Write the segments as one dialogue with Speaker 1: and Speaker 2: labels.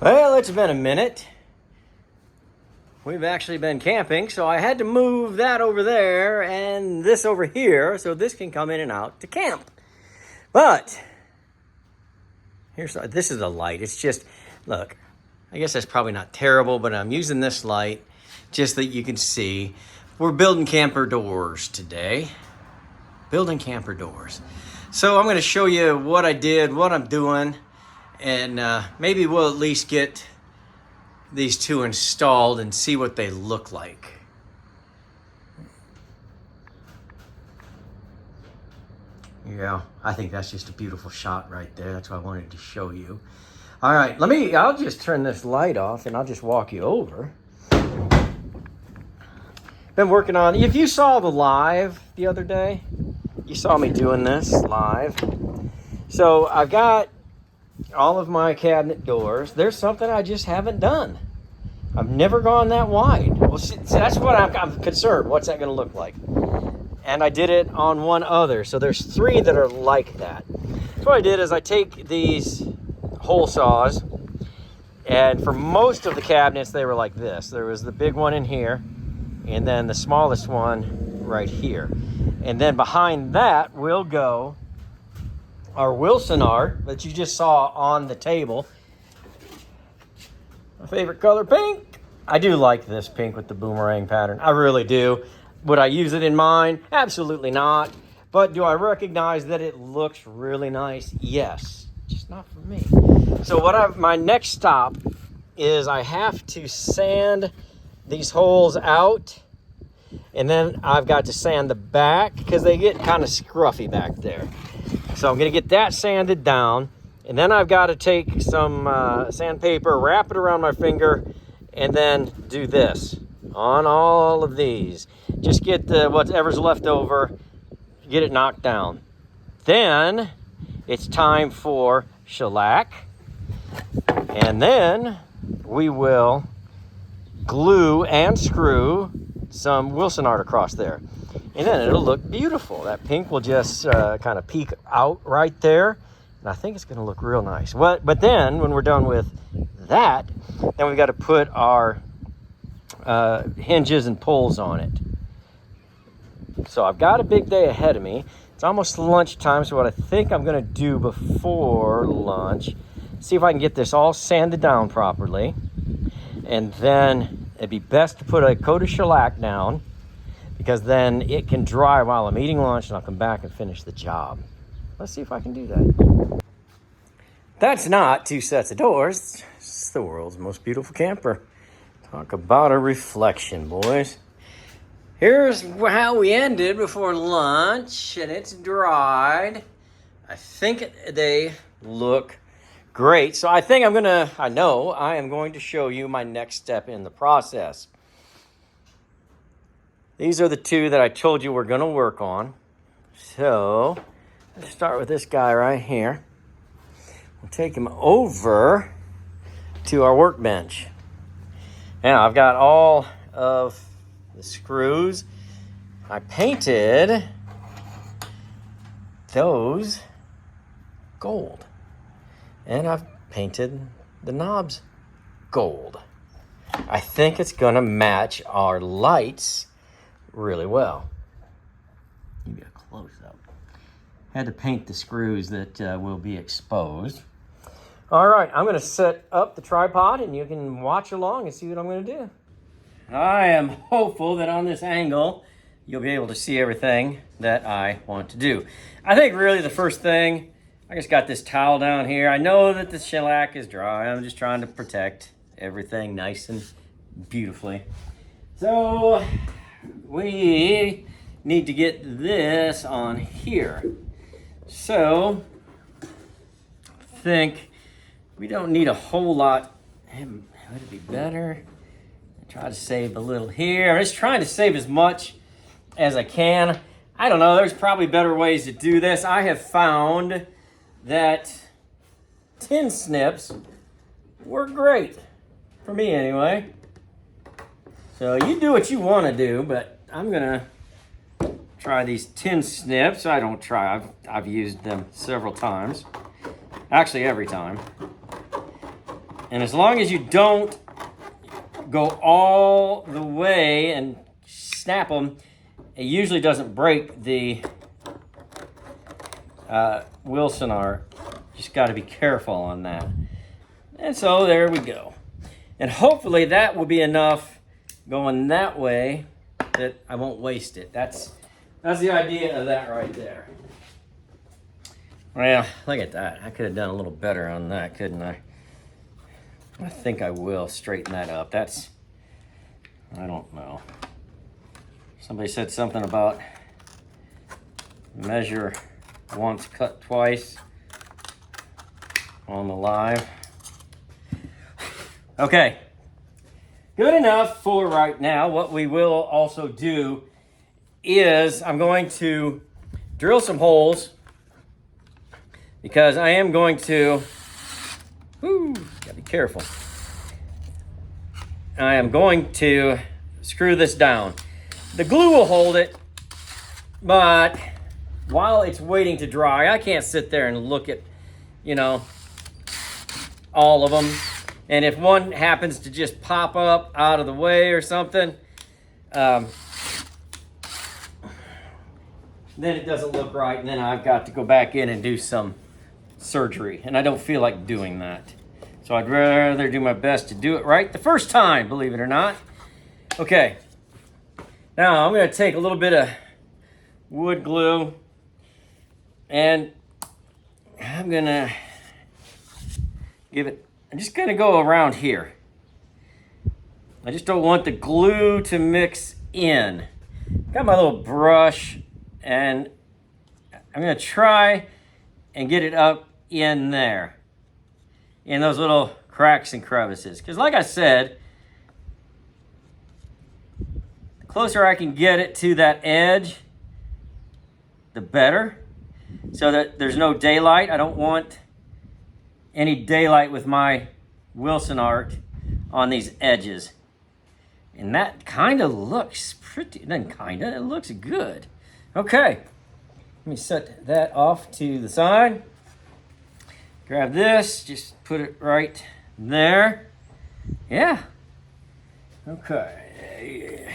Speaker 1: Well, it's been a minute. We've actually been camping, so I had to move that over there and this over here so this can come in and out to camp. But this is a light. It's just, look, I guess that's probably not terrible, but I'm using this light just that you can see. We're building camper doors today. Building camper doors. So I'm going to show you what I did, what I'm doing, and maybe we'll at least get these two installed and see what they look like. Yeah, I think that's just a beautiful shot right there. That's what I wanted to show you. All right, I'll just turn this light off and I'll just walk you over. Been working on, if you saw the live the other day, you saw me doing this live. So I've got all of my cabinet doors. There's something I just haven't done. I've never gone that wide. Well, see, that's what I'm concerned. What's that going to look like? And I did it on one other. So there's three that are like that. So what I did is I take these hole saws, and for most of the cabinets, they were like this. There was the big one in here, and then the smallest one right here. And then behind that will go our Wilson art that you just saw on the table. My favorite color, pink. I do like this pink with the boomerang pattern. I really do. Would I use it in mine? Absolutely not. But do I recognize that it looks really nice? Yes. Just not for me. So my next stop is I have to sand these holes out. And then I've got to sand the back because they get kind of scruffy back there. So I'm going to get that sanded down. And then I've got to take some sandpaper, wrap it around my finger, and then do this on all of these. Just get whatever's left over, get it knocked down. Then it's time for shellac. And then we will glue and screw some Wilson art across there. And then it'll look beautiful. That pink will just kind of peek out right there. And I think it's going to look real nice. But then when we're done with that, then we've got to put our hinges and pulls on it. So I've got a big day ahead of me. It's almost lunchtime, so what I think I'm going to do before lunch, see if I can get this all sanded down properly. And then it'd be best to put a coat of shellac down, because then it can dry while I'm eating lunch and I'll come back and finish the job. Let's see if I can do that. That's not two sets of doors. It's the world's most beautiful camper. Talk about a reflection, boys. Here's how we ended before lunch, and it's dried. I think they look great. So I think I am going to show you my next step in the process. These are the two that I told you we're going to work on. So let's start with this guy right here. We'll take him over to our workbench. Now, I've got all of the screws. I painted those gold. And I've painted the knobs gold. I think it's going to match our lights really well. You get a close up. Had to paint the screws that will be exposed. All right, I'm going to set up the tripod and you can watch along and see what I'm going to do. I am hopeful that on this angle, you'll be able to see everything that I want to do. I think really the first thing, I just got this towel down here. I know that the shellac is dry. I'm just trying to protect everything nice and beautifully. So we need to get this on here. So I think we don't need a whole lot. Would it be better? Try to save a little here. I'm just trying to save as much as I can. I don't know, there's probably better ways to do this. I have found that tin snips work great. For me anyway. So you do what you want to do, but I'm gonna try these tin snips. I've used them several times. Actually, every time. And as long as you don't go all the way and snap them, it usually doesn't break the Wilson art. Just got to be careful on that. And so there we go. And hopefully that will be enough going that way that I won't waste it. That's the idea of that right there. Well, look at that. I could have done a little better on that, couldn't I? I think I will straighten that up. I don't know. Somebody said something about measure once, cut twice on the live. Okay, good enough for right now. What we will also do is I'm going to drill some holes because I am going to, gotta be careful. I am going to screw this down. The glue will hold it, but while it's waiting to dry, I can't sit there and look at, all of them. And if one happens to just pop up out of the way or something, then it doesn't look right. And then I've got to go back in and do some surgery. And I don't feel like doing that. So I'd rather do my best to do it right the first time, believe it or not. Okay. Now I'm going to take a little bit of wood glue and I'm going to I'm just going to go around here. I just don't want the glue to mix in. Got my little brush and I'm going to try and get it up in there, in those little cracks and crevices. Because like I said, the closer I can get it to that edge, the better. So that there's no daylight. I don't want any daylight with my Wilson art on these edges. And that kind of looks pretty, it looks good. Okay, let me set that off to the side. Grab this, just put it right there. Yeah. Okay.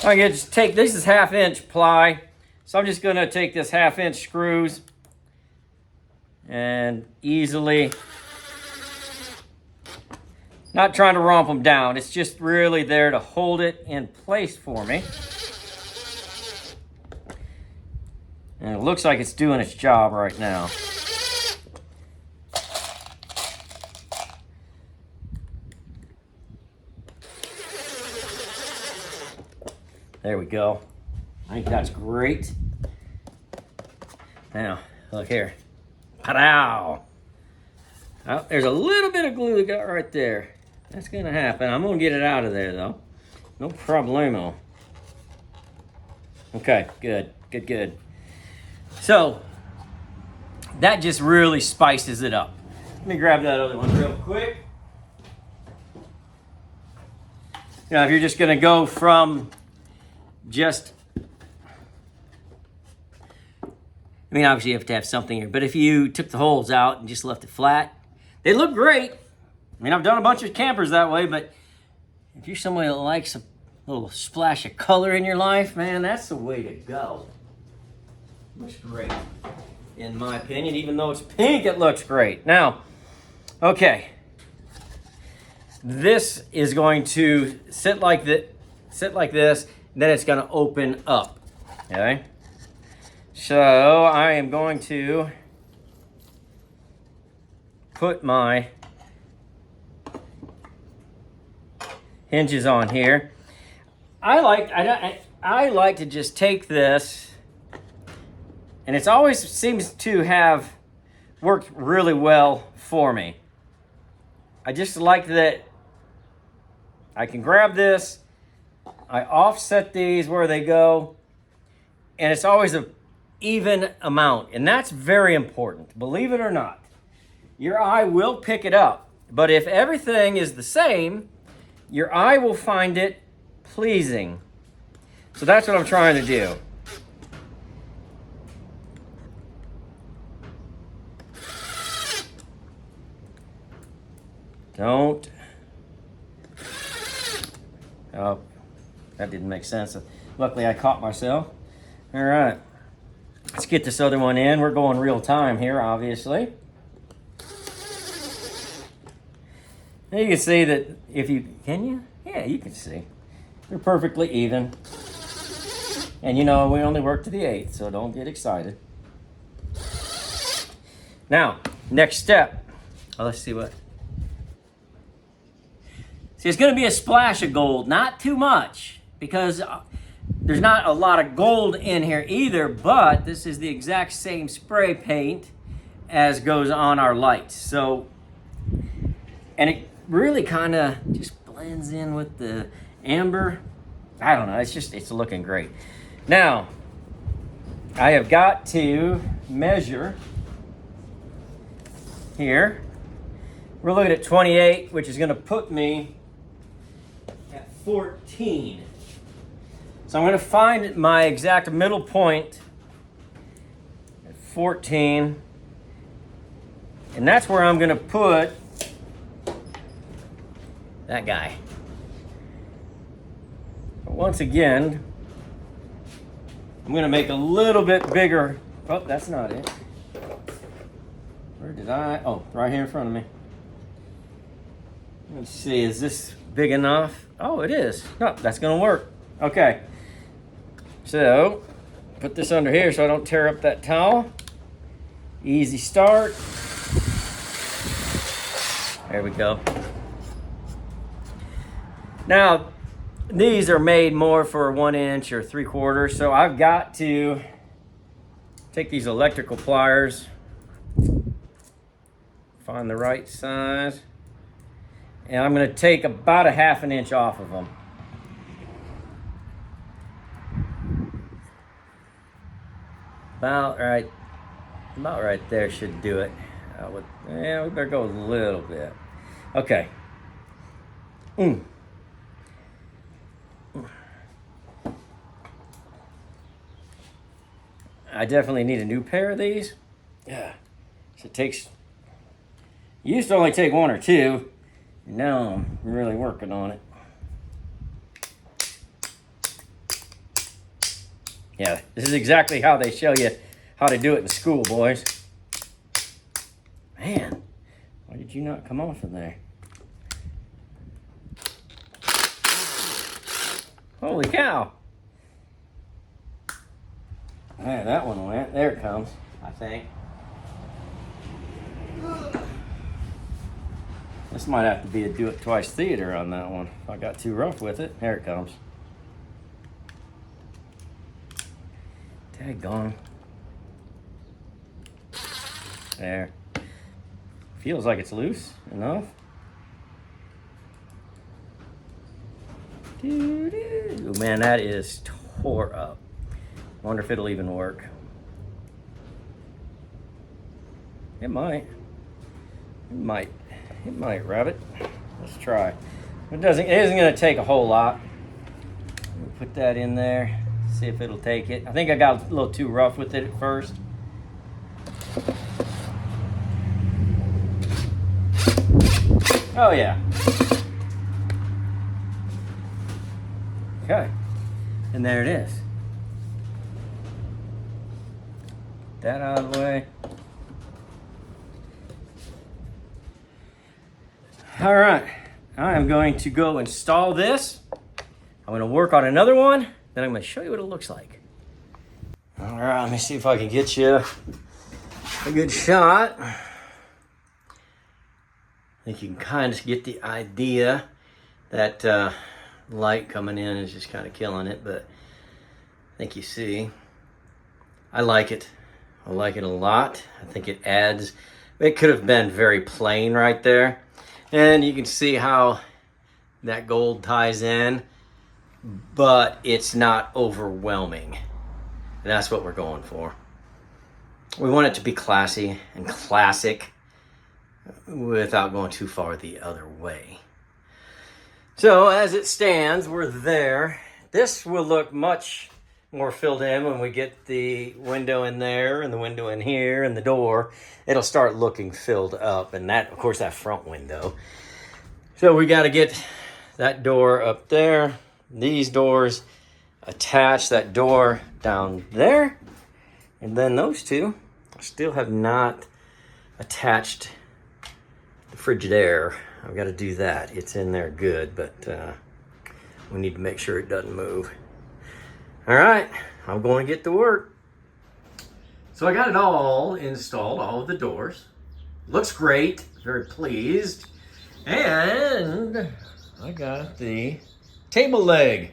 Speaker 1: I'm gonna just take, this is 1/2 inch ply. So I'm just gonna take this 1/2 inch screws and easily, not trying to romp them down. It's just really there to hold it in place for me. And it looks like it's doing its job right now. There we go. I think that's great. Now, look here. Pow! Oh, there's a little bit of glue that got right there. That's gonna happen. I'm gonna get it out of there though. No problemo. Okay, good, good, good. So, that just really spices it up. Let me grab that other one real quick. If you're just gonna go from just, obviously you have to have something here, but if you took the holes out and just left it flat, they look great. I've done a bunch of campers that way, but if you're somebody that likes a little splash of color in your life, man, that's the way to go. Looks great, in my opinion. Even though it's pink, it looks great. Now, okay, this is going to sit like this, then it's going to open up. Okay, so I am going to put my hinges on here. I like to just take this, and it's always seems to have worked really well for me. I just like that I can grab this, I offset these where they go, and it's always an even amount, and that's very important, believe it or not. Your eye will pick it up, but if everything is the same, your eye will find it pleasing. So that's what I'm trying to do. Don't. Oh, that didn't make sense. Luckily, I caught myself. All right. Let's get this other one in. We're going real time here, obviously. And you can see that if you... Can you? Yeah, you can see. They're perfectly even. And you know, we only work to the 8th, so don't get excited. Now, next step. Oh, let's see what... See, it's going to be a splash of gold. Not too much, because there's not a lot of gold in here either, but this is the exact same spray paint as goes on our lights. So, and it really kind of just blends in with the amber. I don't know, it's looking great. Now, I have got to measure here. We're looking at 28, which is going to put me at 14. So I'm going to find my exact middle point at 14. And that's where I'm going to put that guy. But once again, I'm going to make a little bit bigger. Oh, that's not it. Where did I? Oh, right here in front of me. Let's see, is this big enough? Oh, it is. No, that's going to work. Okay. So, put this under here so I don't tear up that towel. Easy start. There we go. Now, these are made more for 1 inch or 3/4, so I've got to take these electrical pliers, find the right size, and I'm going to take about a 1/2 inch off of them. About right there should do it. Yeah, we better go a little bit. Okay. I definitely need a new pair of these. Yeah. So it used to only take 1 or 2. And now I'm really working on it. Yeah, this is exactly how they show you how to do it in school, boys. Man, why did you not come off of there? Holy cow. Yeah, that one went. There it comes, I think. This might have to be a do-it-twice theater on that one. If I got too rough with it, here it comes. Daggone. There. Feels like it's loose enough. Ooh, man, that is tore up. Wonder if it'll even work. It might. It might, rabbit. Let's try. It isn't going to take a whole lot. We'll put that in there. See if it'll take it. I think I got a little too rough with it at first. Oh yeah. Okay. And there it is. That out of the way. All right. I am going to go install this. I'm going to work on another one. Then I'm going to show you what it looks like. All right, let me see if I can get you a good shot. I think you can kind of get the idea that light coming in is just kind of killing it, but I think you see. I like it. I like it a lot. I think it adds, it could have been very plain right there. And you can see how that gold ties in, but it's not overwhelming. And that's what we're going for. We want it to be classy and classic without going too far the other way. So as it stands, we're there. This will look much more filled in when we get the window in there and the window in here and the door. It'll start looking filled up, and that, of course, that front window. So we got to get that door up there. These doors attach that door down there. And then those two still have not attached the Frigidaire. I've got to do that. It's in there good, but we need to make sure it doesn't move. All right, I'm going to get to work. So I got it all installed, all of the doors. Looks great, very pleased. And I got the table leg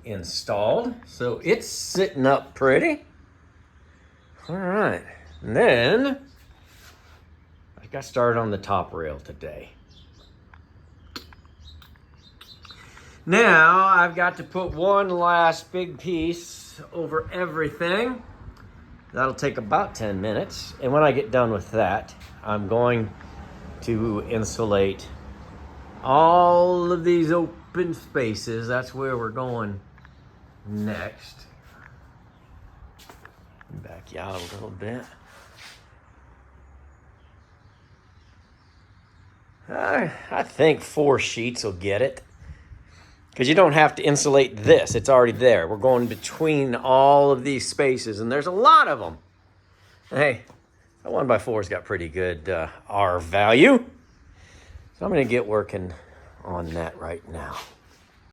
Speaker 1: installed, so it's sitting up pretty. All right, and then I got started on the top rail today. Now I've got to put one last big piece over everything. That'll take about 10 minutes, and when I get done with that, I'm going to insulate all of these open spaces. That's where we're going next. Back you out a little bit. I think 4 sheets will get it. Because you don't have to insulate this. It's already there. We're going between all of these spaces, and there's a lot of them. Hey, that 1x4's got pretty good R value. So I'm going to get working on that right now.